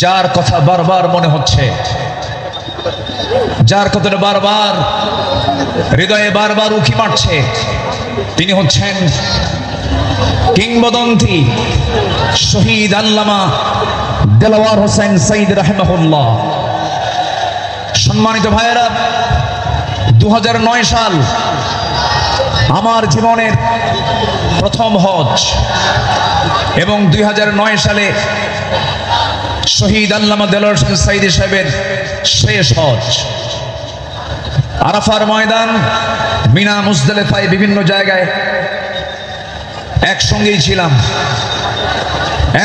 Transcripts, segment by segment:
যার কথা বারবার মনে হচ্ছে, যার কথাটা বারবার হৃদয়ে বারবার উকি মারছে, তিনি হচ্ছেন কিংবদন্তি শহীদ আল্লামা দেলাওয়ার হোসেন সাইদ রাহিমাহুল্লাহ। সম্মানিত ভাইয়েরা, 2009 সাল আমার জীবনের প্রথম হজ এবং 2009 সালে শহীদ আল্লামা দেলাওয়ার হোসেন সাইদি সাহেবের শেষ হজ। আরাফার ময়দান, মিনা, মুজদালিফায় বিভিন্ন জায়গায় একসঙ্গেই ছিলাম।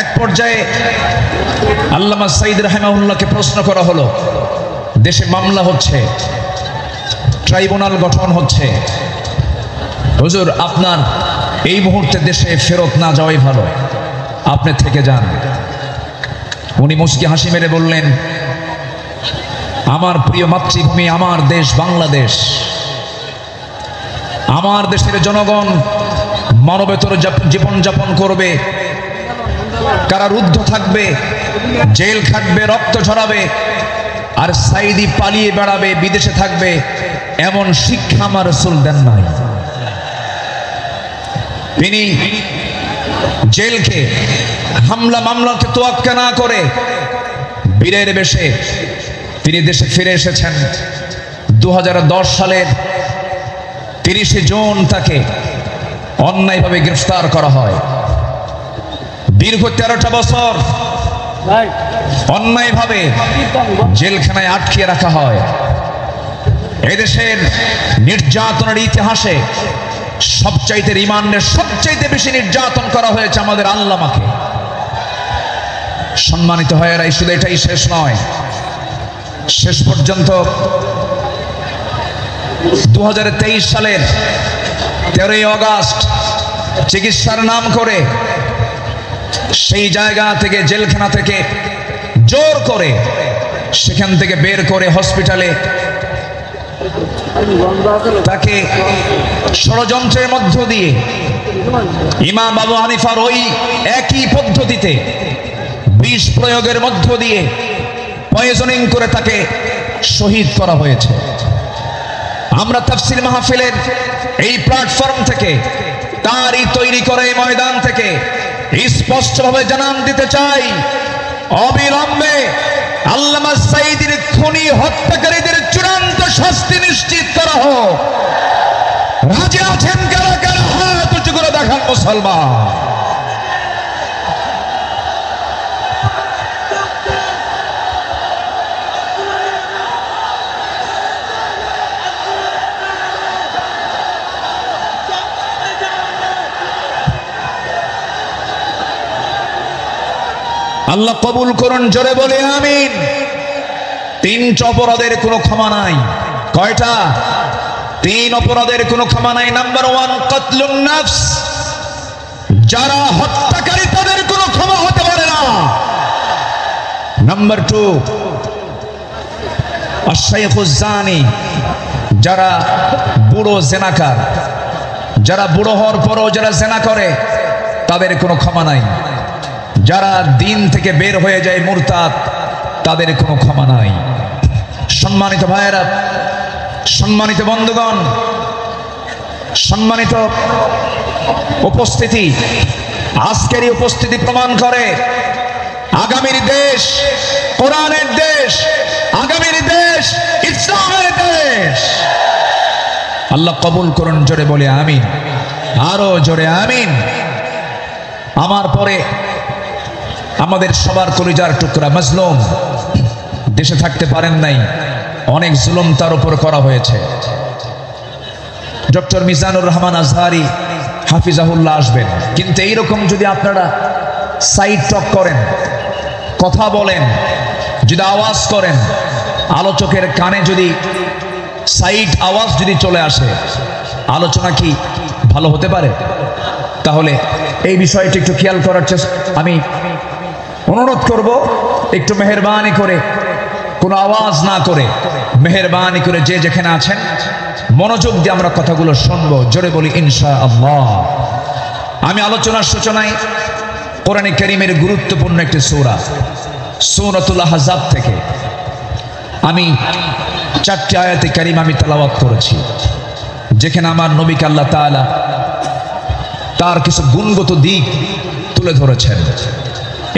এক পর্যায়ে আল্লামা সাইদ রাহিমাহুল্লাহকে প্রশ্ন করা হলো, দেশে মামলা হচ্ছে, ট্রাইব্যুনাল গঠন হচ্ছে, হুজুর আপনার এই মুহূর্তে দেশে ফেরত না যাওয়াই ভালো, আপনি থেকে যান। উনি মুচকি হাসি মেরে বললেন, আমার প্রিয় মাতৃভূমি, আমার দেশ বাংলাদেশ, আমার দেশের জনগণ মানবেতর জীবনযাপন করবে, কারারুদ্ধ থাকবে, জেল খাটবে, রক্ত ঝরাবে, আর সাইদি পালিয়ে বেড়াবে, বিদেশে থাকবে, এমন শিক্ষা আমার রাসূল দেন নাই। তিনি জেলকে, হামলা মামলাকে তোয়াক্কা না করে বীরের বেশে তিনি দেশে ফিরে এসেছেন। 2010 সালের 30 জুন তাকে অন্যায়ভাবে গ্রেফতার করা হয়। দীর্ঘ 13টা বছর অন্যায়ভাবে জেলখানায় আটকে রাখা হয়। এদেশের নির্যাতনের ইতিহাসে সবচাইতে, রিমান্ডের সবচাইতে বেশি নির্যাতন করা হয়েছে আমাদের আল্লামাকে। সম্মানিত ভাইয়েরা, শুধু এটাই শেষ নয়, শেষ পর্যন্ত 2023 সালের 13ই আগস্ট চিকিৎসার নাম করে সেই জায়গা থেকে, জেলখানা থেকে জোর করে সেখান থেকে বের করে হসপিটালে তাকে ষড়যন্ত্রের মধ্য দিয়ে ইমাম আবু হানিফার ওই একই পদ্ধতিতে বিষ প্রয়োগের মধ্য দিয়ে পয়জনিং করে তাকে শহীদ করা হয়েছে। আমরা তাফসীর মাহফিলের এই প্ল্যাটফর্ম থেকে, তারই তৈরি করা এই ময়দান থেকে স্পষ্টভাবে জানান দিতে চাই, অবিলম্বে আল্লামা সাইদির খুনি হত্যাকারীদের চূড়ান্ত শাস্তি নিশ্চিত করা হোক। রাজি আছেন কারা কারা? হাত উঁচু করে দেখান মুসলমান। আল্লাহ কবুল করুন, জোরে বলে আমিন। 3টা অপরাধের কোনো ক্ষমা নাই। কয়টা? 3 অপরাধের কোনো ক্ষমা নাই। নাম্বার 1 কতলুন নফস, যারা হত্যাকারী তাদের কোনো ক্ষমা হতে পারে না। নাম্বার 2 আশ-শাইখুজ জানি, যারা বুড়ো জেনাকার, যারা বুড়ো হওয়ার পরও যারা জেনা করে তাদের কোনো ক্ষমা নাই। যারা দিন থেকে বের হয়ে যায় মুরতাদ, তাদের কোনো ক্ষমা নাই। সম্মানিত ভাইয়েরা, সম্মানিত বন্ধুগণ, সম্মানিত উপস্থিতি, আজকের এই উপস্থিতি প্রমাণ করে আগামীর দেশ কোরআনের দেশ, আগামীর দেশ ইসলামের দেশ। আল্লাহ কবুল করুন, জোরে বলে আমিন, আরো জোরে আমিন। আমার পরে আমাদের সবার কলিজার টুকরা মাজলুম দেশে থাকতে পারেন নাই, অনেক জুলুম তার উপর করা হয়েছে। ডক্টর মিজানুর রহমান আজহারি হাফিজাহুল্লাহ আসবেন, কিন্তু এইরকম যদি আপনারা সাইড টক করেন, কথা বলেন, যদি আওয়াজ করেন, আলোচকের কানে যদি সাইড আওয়াজ যদি চলে আসে, আলোচনা কি ভালো হতে পারে? তাহলে এই বিষয়টি একটু খেয়াল করার চেষ্টা আমি অনুরোধ করব। একটু মেহেরবানি করে, কোনো আওয়াজ না করে, মেহেরবানি করে যে যেখানে আছেন মনোযোগ দিয়ে আমরা কথাগুলো শুনবো। জোরে বলি ইনশাআল্লাহ। আমি আলোচনার সূচনায় কোরআনে কারীমের গুরুত্বপূর্ণ একটি সূরা সূরাতুল আহজাব থেকে আমি 4টি আয়াতে কারিমা আমি তেলাওয়াত করেছি, যেখানে আমার নবীকে আল্লাহ তাআলা তার কিছু গুণগত দিক তুলে ধরেছেন।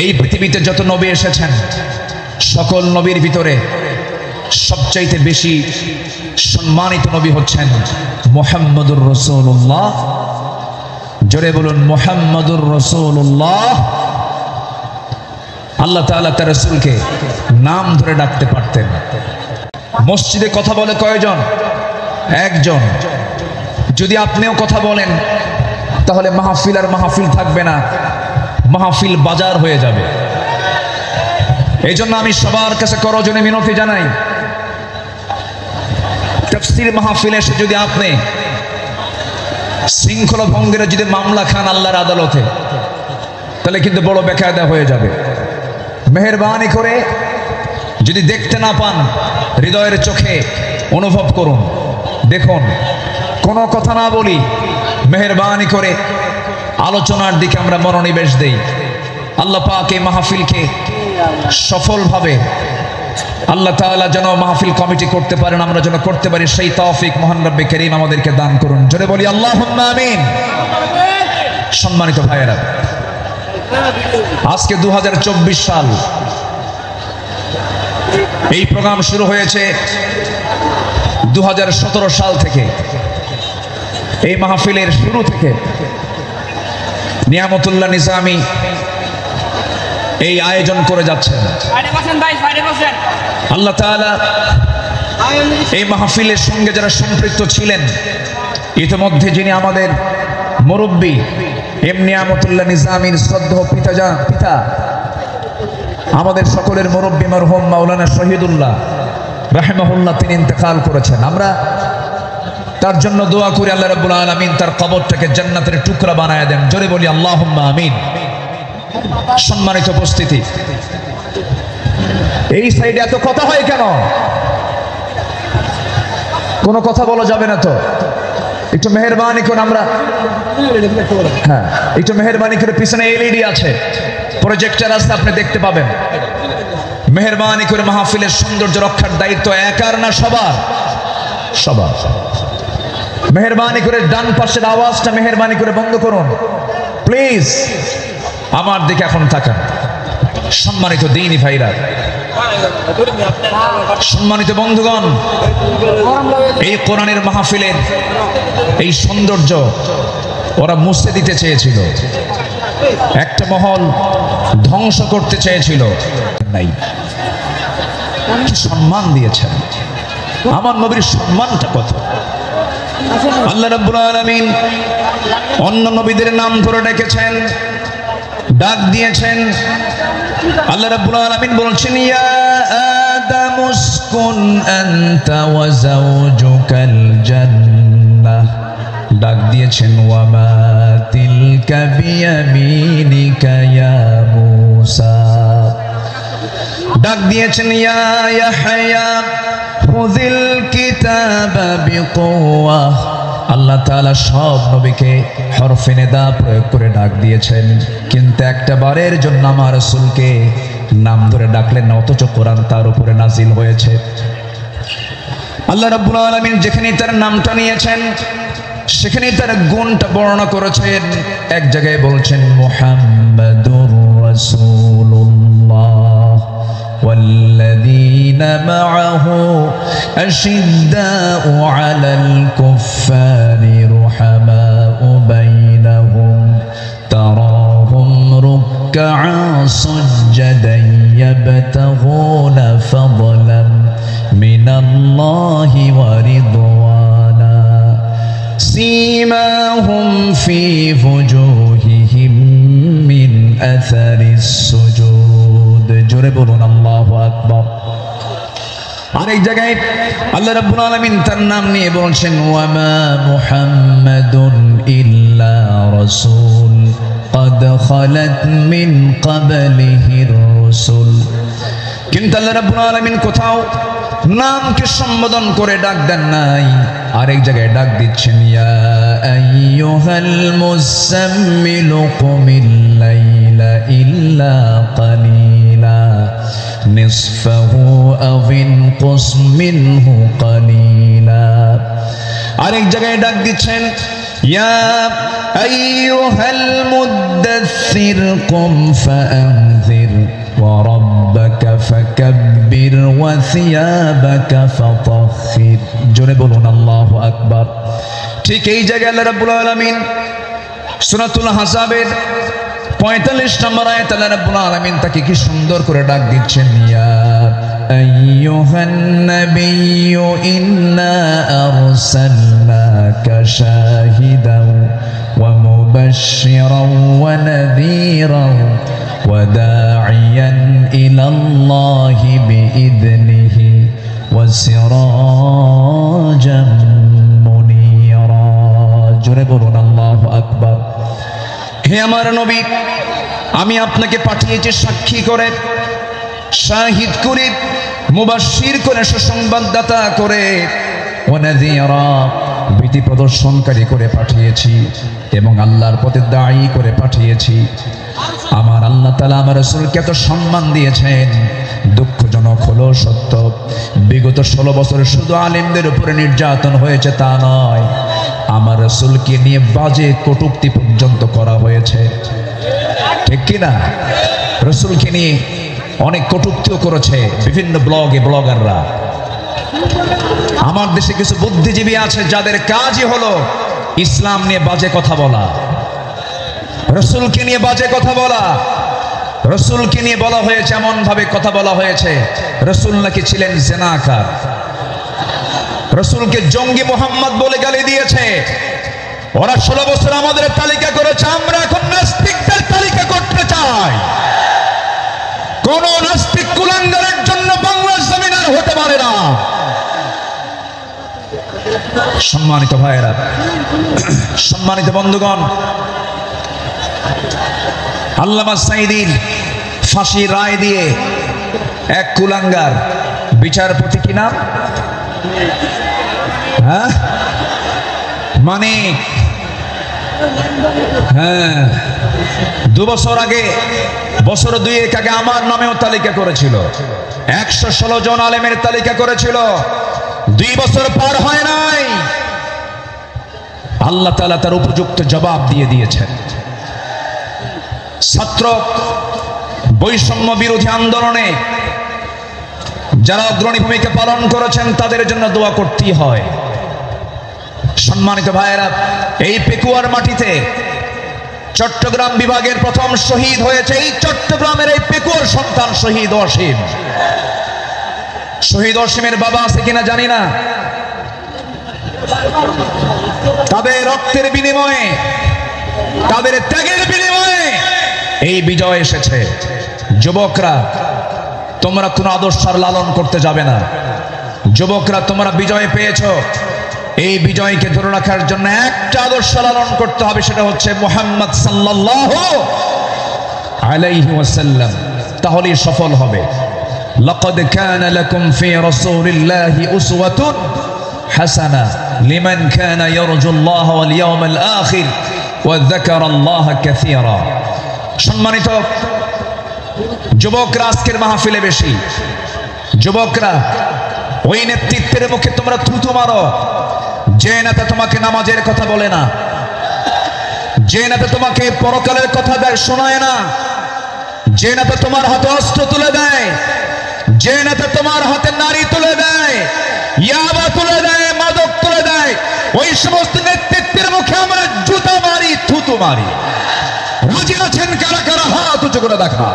এই পৃথিবীতে যত নবী এসেছেন, সকল নবীর ভিতরে সবচাইতে বেশি সম্মানিত নবী হচ্ছেন মুহাম্মদুর রাসূলুল্লাহ। জোরে বলুন মুহাম্মদুর রাসূলুল্লাহ। আল্লাহ তাআলা তার রাসূলকে নাম ধরে ডাকতে পারতেন। মসজিদে কথা বলে কয়জন? একজন। যদি আপনিও কথা বলেন তাহলে মাহফিল আর মাহফিল থাকবে না, মাহফিল বাজার হয়ে যাবে। এই জন্য আমি সবার কাছে করজনে মিনতি জানাই, তাফসীর মাহফিলে এসে যদি আপনি শৃঙ্খলা ভঙ্গের যদি মামলা খান আল্লাহর আদালতে, তাহলে কিন্তু বড় বেকায়দা হয়ে যাবে। মেহেরবানি করে যদি দেখতে না পান, হৃদয়ের চোখে অনুভব করুন, দেখুন, কোনো কথা না বলি, মেহেরবানি করে আলোচনার দিকে আমরা মনোনিবেশ দেই। আল্লাহ পাক এই মাহফিলকে সফলভাবে আল্লাহ তাআলা যেন মাহফিল কমিটি করতে পারেন, আমরা যেন করতে পারি, সেই তৌফিক মহান রব্বে কারীম আমাদেরকে দান করুন। জোরে বলি আল্লাহুম্মা আমিন। সম্মানিত ভাইয়েরা, আজকে 2024 সাল। এই প্রোগ্রাম শুরু হয়েছে 2017 সাল থেকে। এই মাহফিলের শুরু থেকে নিয়ামতুল্লাহ নিজামী এই আয়োজন করে যাচ্ছেন। আল্লাহ তাআলা এই মাহফিলের সঙ্গে যারা সম্পৃক্ত ছিলেন, ইতিমধ্যে যিনি আমাদের মুরব্বী এম নিয়ামতুল্লাহ নিজামীর শ্রদ্ধেয় পিতা, আমাদের সকলের মুরব্বী মরহুম মাওলানা শহীদুল্লাহ রাহিমাহুল্লাহ, তিনি ইন্তেকাল করেছেন। আমরা তার জন্য দোয়া করি আল্লাহ রাব্বুল আলামিন তার কবরটাকে জান্নাতের টুকরা বানায় দেন। জোরে বলি আল্লাহুম্মা আমিন। সম্মানিত উপস্থিতি, এই সাইডে এত কথা হয় কেন? কোনো কথা বলা যাবে না তো? একটু মেহেরবানি করে আমরা, হ্যাঁ, একটু মেহেরবানি করে, পিছনে এলইডি আছে, প্রজেক্টর আছে, আপনি দেখতে পাবেন। মেহেরবানি করে মাহফিলের সৌন্দর্য রক্ষার দায়িত্ব একার না সবার? সবার। মেহেরবানি করে ডান পাশের আওয়াজটা মেহেরবানি করে বন্ধ করুন প্লিজ। আমার দিকে এখন তাকান। সম্মানিত দ্বীনি ভাইরা, সম্মানিত বন্ধুগণ, এই কোরআনের মাহফিলের এই সৌন্দর্য ওরা মুছতে দিতে চেয়েছিল, একটা মহল ধ্বংস করতে চেয়েছিল, নাই, সম্মান দিয়েছেন। আমার নবীর সম্মানটা কত! আল্লাহ রাব্বুল আলামিন অন্য নবীদের নাম ধরে ডেকেছেন, ডাক দিয়েছেন। আল্লাহ রাব্বুল আলামিন বলছেন, ইয়া আদাম উসকুন আনতা ওয়া যাওজুকাল জান্নাহ। ডাক দিয়েছেন, ওয়া মা তিলকা বিয়ামিনিকা ইয়া মূসা। ডাক দিয়েছেন, ইয়া ইয়াহইয়া খুযিল কিতাবা বিকুওয়া। আল্লাহ তাআলা সব নবীকে হরফে নিদা প্রয়োগ করে ডাক দিয়েছেন, কিন্তু একটা বারের জন্য আমার রাসূলকে নাম ধরে ডাকলেন না, অথচ কোরআন তার উপরে নাজিল হয়েছে। আল্লাহ রাব্বুল আলামিন যেখানে তার নামটা নিয়েছেন, সেখানে তার গুণটা বর্ণনা করেছেন। এক জায়গায় বলছেন মুহাম্মাদুর রাসূলুল্লাহ والذين معه أشداء على الكفار رحماء بينهم تراهم ركعا سجدا يبتغون فضلا من الله ورضوانا سيماهم في وجوههم من أثر السجود জোরে বলুন আল্লাহু আকবার। আরেক জায়গায় আল্লাহ রাব্বুল আলামিন তার নাম নিয়ে বলছেন, ওয়া মা মুহাম্মাদুন ইল্লা রাসূল قد خلت من قبله الرسل। কিন্তু আল্লাহ রাব্বুল আলামিন কোথাও নামকে সম্বোধন করে ডাক দেন নাই, আরেক জায়গায় ডাক দিচ্ছেন, ইয়া আইয়ুহাল মুযাম্মিলু কুমিল লাইলা ইল্লা কালিলা নিসফাহু আও ইনকুস মিনহু কালিলা। আরেক জায়গায় ডাক দিচ্ছেন, ইয়া আইয়ুহাল মুদ্দাসসির কুম ফাআনযির ওয়া রাব্বাকা ফাকাব্বির ওয়া সিয়াবাকা ফাতাহহির। জোরে বলুন আল্লাহু আকবার। ঠিক এই জায়গায় আল্লাহ রাব্বুল আলামিন সূরাতুল আহজাবের 45 নম্বর আয়াতে আল্লাহ রাব্বুল আলামিন তাকে কি সুন্দর করে ডাক দিচ্ছেন, ইয়া আইয়ুহান নাবিয়্যু ইন্না আরসালনাকা শাহিদাও ওয়া মুবাশশিরাও ওয়া নাযীরাও ওয়া দাঈয়ান ইলাল্লাহি বিইذনিহি ওয়া সিরাজাম মুনীরা। জোরে বলুন আল্লাহু আকবার। হে আমার নবী, আমি আপনাকে পাঠিয়েছি সাক্ষী করে, শাহিদ করে, মুবাশশির করে, সুসংবাদদাতা করে, ওয়া নাযীরা ভীতি প্রদর্শনকারী করে পাঠিয়েছি, এবং আল্লাহর পথে দায়ী করে পাঠিয়েছি। আমার আল্লাহ তাআলা আমার রাসূলকে এত সম্মান দিয়েছেন। দুঃখজনক হলো সত্য, বিগত 16 বছর শুধু আলেমদের উপরে নির্যাতন হয়েছে তা নয়, আমার রাসূলকে নিয়ে বাজে কটূক্তি পর্যন্ত করা হয়েছে, ঠিক কিনা? রাসূলকে নিয়ে অনেক কটূক্তিও করেছে বিভিন্ন ব্লগাররা। আমার দেশে কিছু বুদ্ধিজীবী আছে যাদের কাজই হলো ইসলাম নিয়ে বাজে কথা বলা, রাসূলকে নিয়ে বাজে কথা বলা। রাসূলকে নিয়ে বলা হয়েছে, এমন ভাবে কথা বলা হয়েছে, রাসূল নাকি ছিলেন জিনাকার, রাসূলকে জঙ্গি মোহাম্মদ বলে গালি দিয়েছে। ওরা 16 বছর আমাদের তালিকা করেছে, আমরা এখন নাস্তিকদের তালিকা করতে চাই। কোন নাস্তিক কুলাঙ্গারের জন্য বাংলার জমিন আর হতে পারে না। সম্মানিত ভাইয়েরা, সম্মানিত বন্ধুগণ, আল্লামা সাঈদীর ফাঁসি রায় দিয়ে এক কুলাঙ্গার বিচারপতি, কি নাম? হ্যাঁ, মানিক। হ্যাঁ, 2 বছর আগে, বছর 2 আগে আমার নামেও তালিকা করেছিল, 116 জন আলেমের তালিকা করেছিল। 2 বছর পার হয় নাই, আল্লাহ তাআলা তার উপযুক্ত জবাব দিয়ে দিয়েছেন। ছাত্র বৈষম্য বিরোধী আন্দোলনে যারা অগ্রণী ভূমিকা পালন করেছেন তাদের জন্য দোয়া করতেই হয়। সম্মানিত ভাইয়েরা, এই পেকুয়ার মাটিতে চট্টগ্রাম বিভাগের প্রথম শহীদ হয়েছে এই চট্টগ্রামের এই পেকুয়ার সন্তান শহীদ অসীম। শহীদ অসীমের বাবা আছে কিনা জানি না, তাদের রক্তের বিনিময়ে, তাদের ত্যাগের বিনিময়ে এই বিজয় এসেছে। যুবকরা, তোমরা কোন আদর্শ লালন করতে যাবে না। যুবকরা, তোমরা বিজয় পেয়েছো, এই বিজয়কে ধরে রাখার জন্য একটা আদর্শ লালন করতে হবে, সেটা হচ্ছে মুহাম্মদ সাল্লাল্লাহু আলাইহি ওয়াসাল্লাম, তাহলেই সফল হবে। লাকাদ কানা লাকুম ফি রাসূলিল্লাহি উসওয়াতুন হাসানাহ লিমান কানা ইয়ারজুল্লাহ ওয়াল ইয়াউমাল আখির ওয়া যাকারাল্লাহা কাসীরা। সম্মানিত যুবকরা, আজকের মাহফিলে বেশি যুবকরা, ওই নেতৃত্বের মুখে তোমরা থুতু মারো যে নেতা তোমাকে নামাজের কথা বলে না, যে নেতা তোমাকে পরকালের কথা শোনায় না, যে নেতা তোমার হাতে অস্ত্র তুলে দেয়, যে নেতা তোমার হাতে নারী তুলে দেয়, ইয়াবা তুলে দেয়, মাদক তুলে দেয়, ওই সমস্ত নেতৃত্বের মুখে আমরা জুতা মারি, থুতু মারি। রাজি আছেন কারা কারা? হাত উঁচু করে দেখা।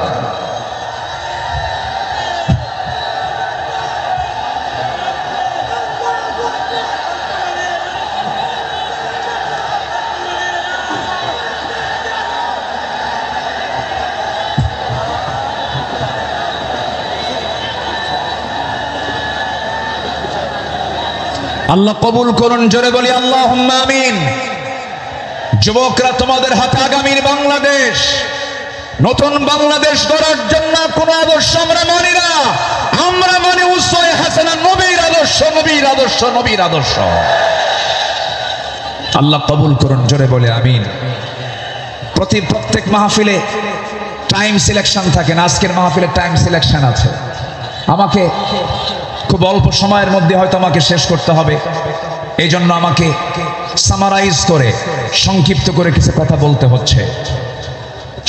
আল্লাহ কবুল করুন, জোরে বলি আল্লাহুম্মা আমিন। যুবকরা, তোমাদের হাতে আগামীর বাংলাদেশ, নতুন বাংলাদেশ গড়ার জন্য কোন আদর্শ আমরা মানি না, আমরা মানি উসওয়া হাসানাহ, নবীর আদর্শ, নবীর আদর্শ, নবীর আদর্শ। আল্লাহ কবুল করুন, জোরে বলে আমিন। প্রত্যেক মাহফিলে টাইম সিলেকশন থাকে না, আজকের মাহফিলে টাইম সিলেকশন আছে। আমাকে খুব অল্প সময়ের মধ্যে হয়তো আমাকে শেষ করতে হবে, এই জন্য আমাকে সামারাইজ করে সংক্ষিপ্ত করে কিছু কথা বলতে হচ্ছে।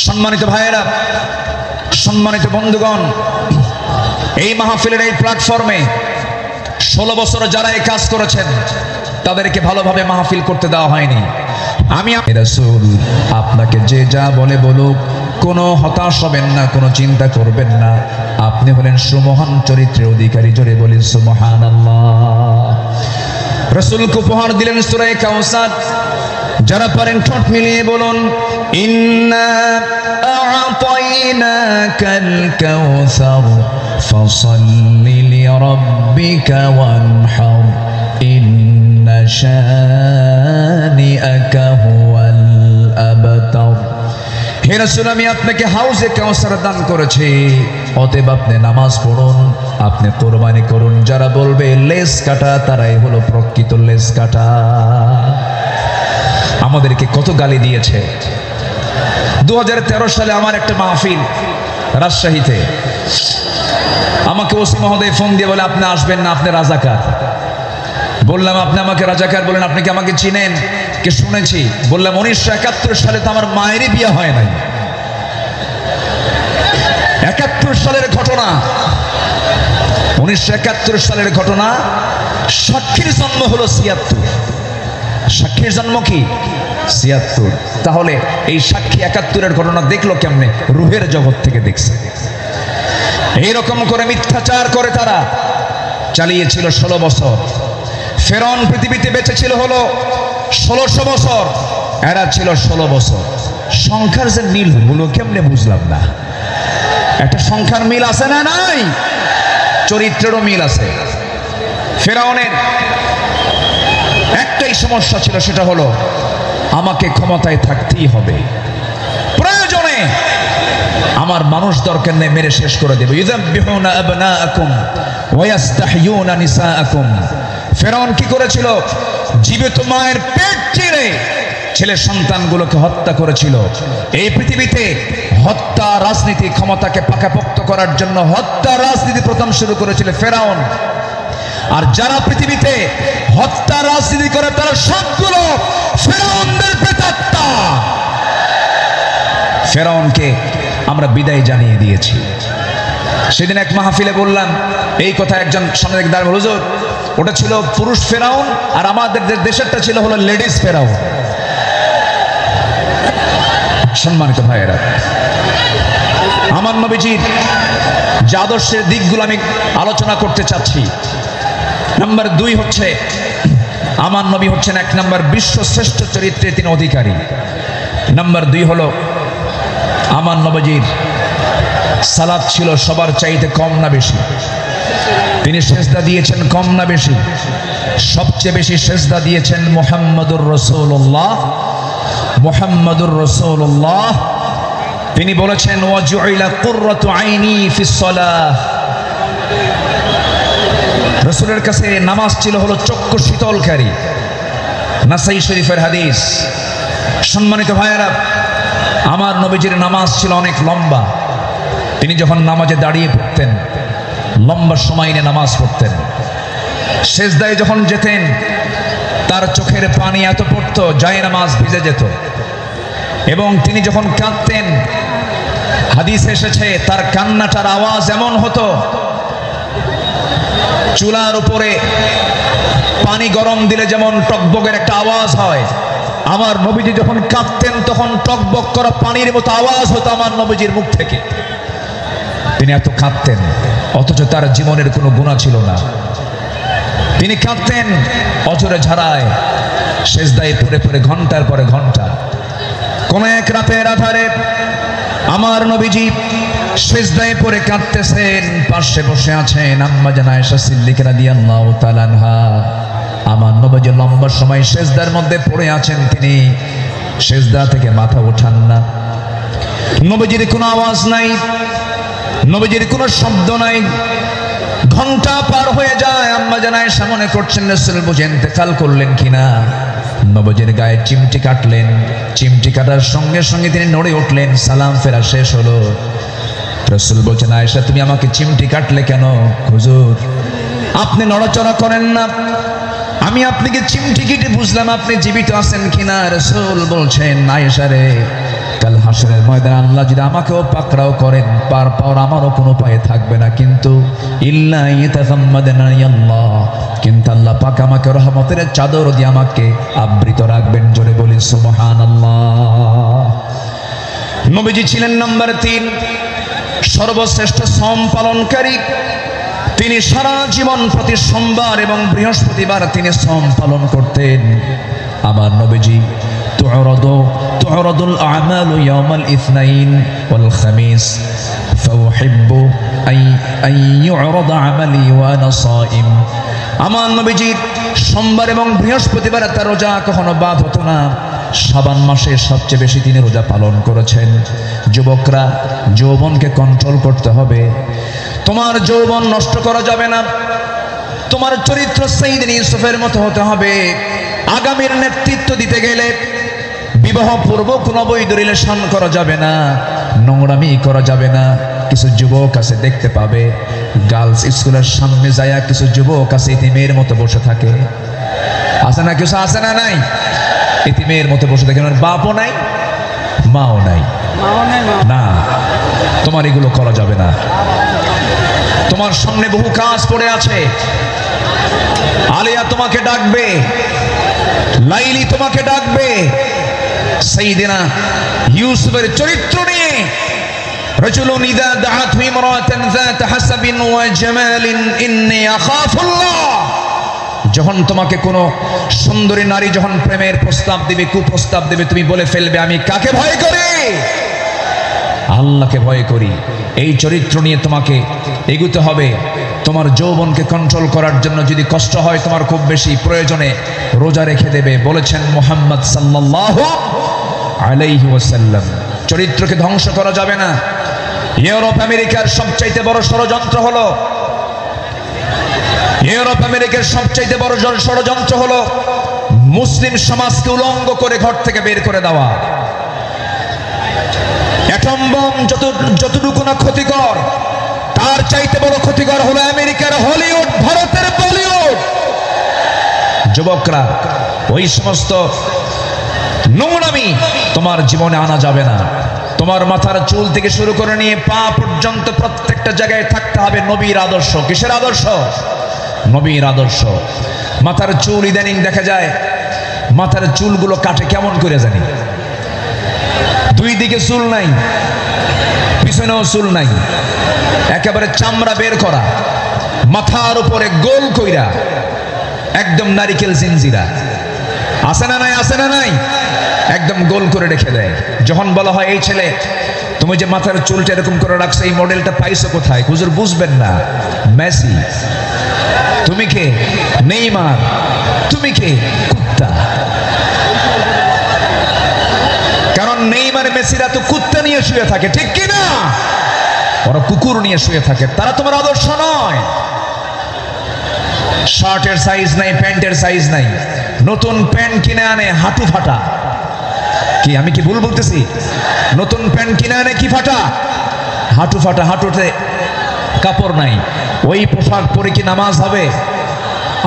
সম্মানিত ভাইয়েরা, সম্মানিত বন্ধুগণ, এই মাহফিলের এই প্ল্যাটফর্মে 16 বছর যারা এই কাজ করেছেন তাদেরকে ভালোভাবে মাহফিল করতে দেওয়া হয়নি। আমি রাসূল আপনাকে যে যা বলে বলুক, কোনো হতাশ হবেন না, কোনো চিন্তা করবেন না, আপনি হলেন সুমহান চরিত্রের অধিকারী। জোরে বলি সুবহানাল্লাহ। রাসূলকে উপহার দিলেন সূরা কাউসার। যারা পারেন ঠোঁট মিলিয়ে বলুন, ইন্না আ'তাইনাকাল কাউসার ফাসাল্লি লিরাব্বিকা ওয়ানহার ইন্না শানিআকা হুয়াল আবতার। হে রাসূল, আমি আপনাকে হাউজে কাউসার দান করেছি, অতএব আপনি নামাজ পড়ুন, আপনি কোরবানি করুন। যারা বলবে লেস কাটা, তারাই হলো প্রকৃত লেস কাটা। আমাদেরকে কত গালি দিয়েছে। 2013 সালে আমার একটা মাহফিল রাজশাহীতে, আমাকে ওসি মহোদয় ফোন দিয়ে বলে আপনি আসবেন না, আপনি রাজাকার। বললাম আপনি আমাকে রাজাকার বলেন, আপনি কি আমাকে চিনেন? কে শুনেছি। বললাম 1971 সালে তো আমার মায়েরই বিয়ে হয় নাই। 71 সালের ঘটনা, 1971 সালের ঘটনা। সাক্ষীর জন্ম হলো 76। সাক্ষীর জন্ম কি 76। তাহলে এই সাক্ষী 71-এর ঘটনা দেখলো কেমনে? রুহের জগৎ থেকে দেখছে। এইরকম করে মিথ্যাচার করে তারা চালিয়েছিল 16 বছর। ফেরাউন পৃথিবীতে বেঁচে ছিল হলো 1600 বছর, এরা ছিল 16 বছর। সংখ্যার যে মিল হলো কেমনে বুঝলাম না। একটা সংখ্যার মিল আছে না নাই? চরিত্রেরও মিল আছে। ফেরাউনের একটাই সমস্যা ছিল, সেটা হলো আমাকে ক্ষমতায় থাকতেই হবে, প্রয়োজনে আমার মানুষ দরকার নেই, মেরে শেষ করে দেবে। ইউযাব্বিহুনা আবনাআকুম ওয়া ইস্তাহয়ুনা নিসাআকুম। ফেরাউন কি করেছিল? জীবিত মায়ের পেট চিরে ছেলে সন্তানগুলোকে হত্যা করেছিল। এই পৃথিবীতে হত্যা রাজনীতি, ক্ষমতাকে পাকাপোক্ত করার জন্য হত্যা রাজনীতি প্রথম শুরু করেছিল ফেরাউন। আর যারা পৃথিবীতে হত্যা রাজনীতি করে তারা সবগুলো ফেরাউনদের প্রেতাত্মা। ফেরাউনকে আমরা বিদায় জানিয়ে দিয়েছি। সেদিন এক মাহফিলে বললাম এই কথা, একজন সামনে থেকে দাঁড়িয়ে বলল, হুজুর ওটা ছিল পুরুষ ফেরাউন আর আমাদের দেশেরটা ছিল হলো লেডিস ফেরাউন। সম্মানিত ভাইয়েরা, আমার নবীজির যে আদর্শের দিকগুলো আমি আলোচনা করতে চাচ্ছি। নাম্বার 2 হচ্ছে আমার নবী হচ্ছেন 1 নম্বর বিশ্ব শ্রেষ্ঠ চরিত্রের তিনি অধিকারী। নাম্বার 2 হলো আমার নবীজির সালাত ছিল সবার চাইতে কম না বেশি। তিনি সেজদা দিয়েছেন কম না বেশি? সবচেয়ে বেশি সেজদা দিয়েছেন মুহাম্মদুর রাসূলুল্লাহ। মুহাম্মদুর রাসূলুল্লাহ তিনি বলেছেন, ওয়াজুইলা কুররাতু আইনি ফিস সালাহ। রাসূলের কাছে নামাজ ছিল হলো চক্ষু শীতলকারী। নাসাই শরীফের হাদিস। সম্মানিত ভাইয়েরা, আমার নবীজির নামাজ ছিল অনেক লম্বা। তিনি যখন নামাজে দাঁড়িয়ে পড়তেন লম্বা সময় নিয়ে নামাজ পড়তেন। সেজদায় যখন যেতেন তার চোখের পানি এত পড়তো যায় নামাজ ভিজে যেত। এবং তিনি যখন কাঁদতেন, হাদিস এসেছে তার কান্নাটার আওয়াজ এমন হতো, চুলার উপরে পানি গরম দিলে যেমন টকবকের একটা আওয়াজ হয়, আমার নবীজি যখন কাঁদতেন তখন টকবক করা পানির মতো আওয়াজ হতো আমার নবীজির মুখ থেকে। তিনি এত কাঁদতেন, অথচ তার জীবনের কোনো গুনাহ ছিল না। তিনি কাঁদতেন অঝরে ঝাড়ায়, সেজদায় পড়ে পড়ে ঘন্টার পরে ঘন্টা। কোন এক রাতের আধারে আমার নবীজি সেজদায় পড়ে কাঁদতেছেন, পাশে বসে আছেন আম্মা জান আয়েশা সিদ্দিকা রাদিয়াল্লাহু তাআলা আনহা। আমার নবীজি লম্বা সময় সেজদার মধ্যে পড়ে আছেন, তিনি সেজদা থেকে মাথা ওঠান না। নবীজির কোনো আওয়াজ নাই, নবীজির কোনো শব্দ নাই। ঘন্টা পার হয়ে যায়, আম্মা জান আয়েশা মনে করছেন রাসূল বুঝে ইন্তেকাল করলেন কিনা। নবীজির গায়ে চিমটি কাটলেন, চিমটি কাটার সঙ্গে সঙ্গে তিনি নড়ে উঠলেন। সালাম ফেরা শেষ হলো, রাসূল বলছেন, আয়েশা তুমি আমাকে চিমটি কাটলে কেন? হুজুর আপনি নড়াচড়া করেন না, আমি আপনাকে চিমটি কেটে বুঝলাম আপনি জীবিত আছেন কিনা। রাসূল বলছেন, আয়েশা রে, কাল হাসরের ময়দানে আল্লাহ যদি আমাকেও পাকড়াও করেন, পার পাওয়ার আমারও কোনো উপায় থাকবে না, কিন্তু ইল্লা ইয়াতাযাম্মাদানি আল্লাহ, কিন্তু আল্লাহ পাক আমাকে রহমতের চাদর দিয়ে আমাকে আবৃত রাখবেন। জোরে বলি সুবহানাল্লাহ। নবীজি ছিলেন নাম্বার 3 সর্বশ্রেষ্ঠ সম পালনকারী। তিনি সারা জীবন প্রতি সোমবার এবং বৃহস্পতিবার তিনি সম পালন করতেন। আমার নবীজি তু'রাদুল আ'মালু ইয়াওমাল ইসনাইন ওয়াল খামিস ফাউহিব্বু আন ইউ'রাদা আমালি ওয়া আনা সাইম। আমার নবীজির সোমবার এবং বৃহস্পতিবার তার রোজা কখনো বাদ হতো না। শাবান মাসে সবচেয়ে বেশি তিনি রোজা পালন করেছেন। যুবকরা, যৌবনকে কন্ট্রোল করতে হবে। তোমার যৌবন নষ্ট করা যাবে না। তোমার চরিত্র সাইয়েদনা ইউসুফের মতো হতে হবে। আগামীর নেতৃত্ব দিতে গেলে বিবাহ পূর্ব কোনো অবৈধ রিলেশন করা যাবে না, নোংরামি করা যাবে না। কিছু যুবক আছে দেখতে পাবে গার্লস স্কুলের সামনে যায় কিছু যুবক আছে ইতিমের মতো বসে থাকে। আছে না? কিছু আছে না? নাই? ইতিমের মতো বসে থাকে, বাপও নাই মাও নাই। না, তোমার এগুলো করা যাবে না। তোমার সামনে বহু কাজ পড়ে আছে। আলিয়া তোমাকে ডাকবে, লাইলি তোমাকে ডাকবে। সাইয়েদনা ইউসুফের চরিত্র নিয়ে রাজুলুন ইযা দাআতহু ইমরাতান যাত হাসাবিন ওয়া জামালিন ইন্নী আখাফুল্লাহ। যখন তোমাকে কোনো সুন্দরী নারী যখন প্রেমের প্রস্তাব দিবে, কুপ্রস্তাব দিবে, তুমি বলে ফেলবে আমি কাকে ভয় করি? আল্লাহকে ভয় করি। এই চরিত্র নিয়ে তোমাকে এগুতে হবে। তোমার যৌবনকে কন্ট্রোল করার জন্য যদি কষ্ট হয় তোমার খুব বেশি, প্রয়োজনে রোজা রেখে দেবে। বলেছেন মুহাম্মদ সাল্লাল্লাহু আলাইহি ওয়াসাল্লাম, চরিত্রকে ধ্বংস করা যাবে না। ইউরোপ আমেরিকার সবচাইতে বড় ষড়যন্ত্র হলো মুসলিম সমাজকে উলঙ্গ করে ঘর থেকে বের করে দেওয়া। অ্যাটম বম যতটুকু না ক্ষতিকর, তার চাইতে বড় ক্ষতিকর হলো আমেরিকার হলিউড, ভারতের বলিউড। যুবকরা, ওই সমস্ত নোংরামি তোমার জীবনে আনা যাবে না। তোমার মাথার চুল থেকে শুরু করে নিয়ে পা পর্যন্ত প্রত্যেকটা জায়গায় থাকতে হবে নবীর আদর্শ। কিসের আদর্শ? নবীর আদর্শ। মাথার চুল ইদানিং দেখা যায় মাথার চুলগুলো কাটে কেমন করে জানি, দুই দিকে চুল নাই, পিছনেও চুল নাই, একেবারে চামড়া বের করা, মাথার উপরে গোল কইরা একদম নারিকেল জিঞ্জিরা। আছে না নাই? আছে না নাই? একদম গোল করে রেখে দেয়। যখন বলা হয় এই ছেলে তুমি যে মাথার চুলটা এরকম করে রাখছো, এই মডেলটা পাইছো কোথায়? হুজুর বুঝবেন না। মেসি। তুমি কে? নেইমার। তুমি কে? কুত্তা। কারণ নেইমার মেসিরা তো কুত্তা নিয়ে শুয়ে থাকে, ঠিক কি না? ওরা কুকুর নিয়ে শুয়ে থাকে। তারা তোমার আদর্শ নয়। শার্টের সাইজ নাই, প্যান্টের সাইজ নাই, নতুন প্যান্ট কিনে আনে হাঁটু ফাটা। কি আমি কি ভুল বলতেছি? নতুন প্যান্ট কিনে আনে কি ফাটা? হাঁটু ফাটা। হাঁটুতে কাপড় নাই। ওই পোশাক পরে কি নামাজ হবে?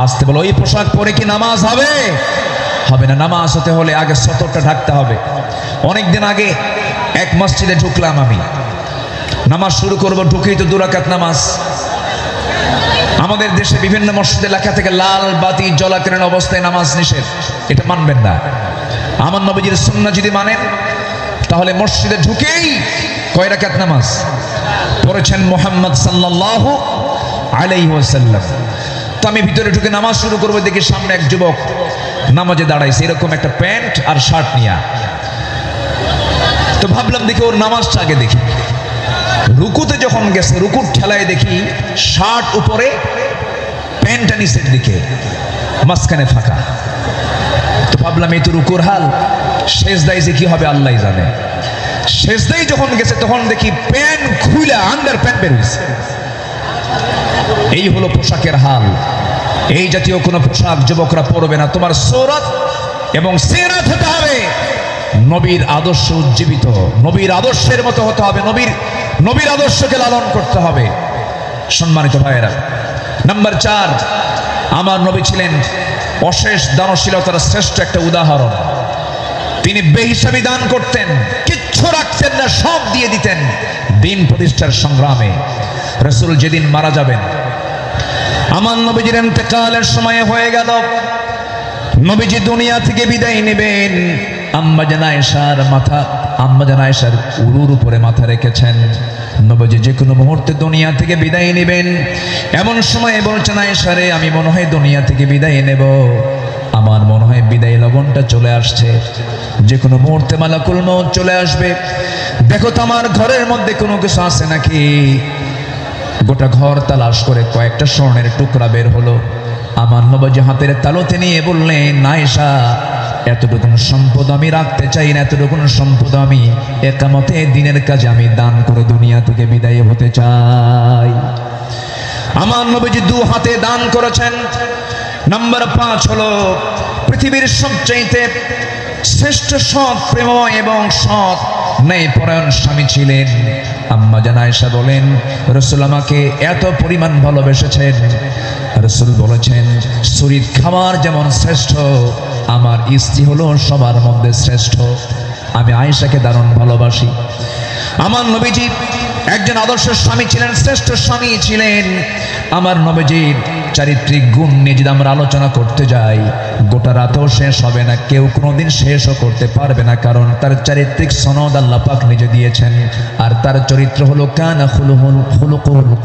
আসতে বলো, ওই পোশাক পরে কি নামাজ হবে? হবে না। নামাজ হতে হলে আগে সতরটা ঢাকতে হবে। অনেকদিন আগে এক মসজিদে ঢুকলাম আমি, নামাজ শুরু করবো, ঢুকেই তো 2 রাকাত নামাজ। আমাদের দেশে বিভিন্ন মসজিদে লেখা থেকে লাল বাতি জ্বলাকালীন অবস্থায় নামাজ নিষেধ। এটা মানবেন না। আমার নবীজির সুন্নাহ যদি মানেন তাহলে মসজিদে ঢুকেই কয় রাকাত নামাজ পড়েছেন মুহাম্মদ সাল্লাল্লাহু আলাইহি ওয়াসাল্লাম। তো আমি ভিতরে ঢুকে নামাজ শুরু করবো, দেখি সামনে এক যুবক নামাজে দাঁড়াইছে, এরকম একটা প্যান্ট আর শার্ট নিয়ে। তো ভাবলাম দেখি ওর নামাজটা আগে দেখি। রুকুতে যখন গেছে, রুকুর ঠেলায় দেখি শার্ট উপরে, প্যান্টটা নিচের দিকে, মাঝখানে ফাঁকা। তো ভাবলাম এই তো রুকুর হাল, সেজদায় যে কি হবে আল্লাহ জানে। সেজদায় যখন গেছে তখন দেখি প্যান্ট খুলে আন্ডার প্যান্ট বের হয়েছে। এই হলো পোশাকের হাল। এই জাতীয় কোনো পোশাক যুবকরা পরবে না। তোমার সূরত এবং সিরাত হতে হবে নবীর আদর্শ উজ্জীবিত, নবীর আদর্শের মতো হতে হবে, নবীর আদর্শকে লালন করতে হবে। সম্মানিত ভাইয়েরা, নাম্বার 4, আমার নবী ছিলেন অশেষ দানশীলতার শ্রেষ্ঠ একটা উদাহরণ। তিনি বেহিসাবি দান করতেন, কিচ্ছু রাখতেন না, সব দিয়ে দিতেন দিন প্রতিষ্ঠার সংগ্রামে। রাসূল যেদিন মারা যাবেন, আমার নবীজির ইন্তেকালের সময় হয়ে গেল, নবীজি দুনিয়া থেকে বিদায় নেবেন, আম্মা জান আয়েশার উরুর উপরে মাথা রেখেছেন। নবীজি যে কোনো মুহূর্তে দুনিয়া থেকে বিদায় নেবেন, এমন সময় বলছেন, আয়েশা রে, আমি মনে হয় দুনিয়া থেকে বিদায় নেব, আমার মনে হয় বিদায় লগনটা চলে আসছে, যে কোনো মুহূর্তে মালাকুল মউত চলে আসবে, দেখো তো আমার ঘরের মধ্যে কোনো কিছু আছে নাকি। গোটা ঘর তালাশ করে কয়েকটা স্বর্ণের টুকরা বের হলো। আমার নবীজি হাতের তালুতে নিয়ে বললেন, আয়েশা, এতটুকুন সম্পদ আমি রাখতে চাই না, এতটুকুন সম্পদ আমি একামতে দিনের কাজে আমি দান করে দুনিয়া থেকে বিদায় হতে চাই। আমার নবীজি 2 হাতে দান করেছেন। নাম্বার 5 হলো, পৃথিবীর সবচাইতে শ্রেষ্ঠ সৎ প্রেমময় এবং সৎ ন্যায়পরায়ণ স্বামী ছিলেন। আম্মা জান আয়েশা বলেন, রাসূল আমাকে এত পরিমাণ ভালোবেসেছেন, রাসূল বলেছেন, শরীর খাবার যেমন শ্রেষ্ঠ, আমার স্ত্রী হলো সবার মধ্যে শ্রেষ্ঠ। আমি আয়েশাকে দারুণ ভালোবাসি। আমার নবীজি একজন আদর্শ স্বামী ছিলেন, শ্রেষ্ঠ স্বামী ছিলেন। আমার নবীজির চারিত্রিক গুণ নিয়ে যদি আমরা আলোচনা করতে যাই, গোটা রাতেও শেষ হবে না, কেউ কোনোদিন শেষও করতে পারবে না, কারণ তার চারিত্রিক সনদ আল্লাহ পাক নিজে দিয়েছেন। আর তার চরিত্র হলো কানা খুলুকুল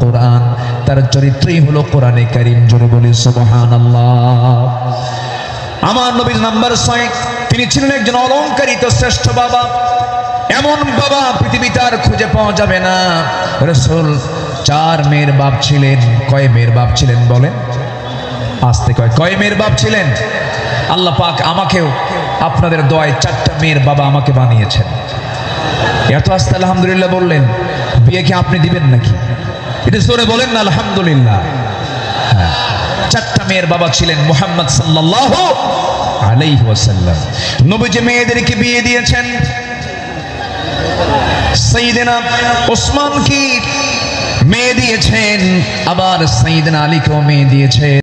কোরআন, তার চরিত্রই হলো কোরআনে কারীম। জোরে বলি সুবহানাল্লাহ। আমার নবীর নাম্বার 6, তিনি ছিলেন একজন অলংকারিত শ্রেষ্ঠ বাবা। এমন বাবা পৃথিবীতে আর খুঁজে পাওয়া যাবে না। রাসূল 4 মেয়ের বাপ ছিলেন। কয় মেয়ের বাপ ছিলেন বলেন? আস্তে কয় মেয়ের বাপ ছিলেন? আল্লাহ পাক আমাকেও আপনাদের দোয়ায় 4টা মেয়ের বাবা আমাকে বানিয়েছেন। এত আস্তে আলহামদুলিল্লাহ বললেন, বিয়ে কি আপনি দিবেন নাকি? এটা জোরে বলেন না আলহামদুলিল্লাহ। হ্যাঁ, 4টা মেয়ের বাবা ছিলেন মুহাম্মদ সাল্লাল্লাহু আলাইহি ওয়াসাল্লাম। নবীজি মেয়েদেরকে বিয়ে দিয়েছেন। সাইয়েদনা ওসমান কি মেয়ে দিয়েছেন, আবার সাইয়েদনা আলীকেও মেয়ে দিয়েছেন।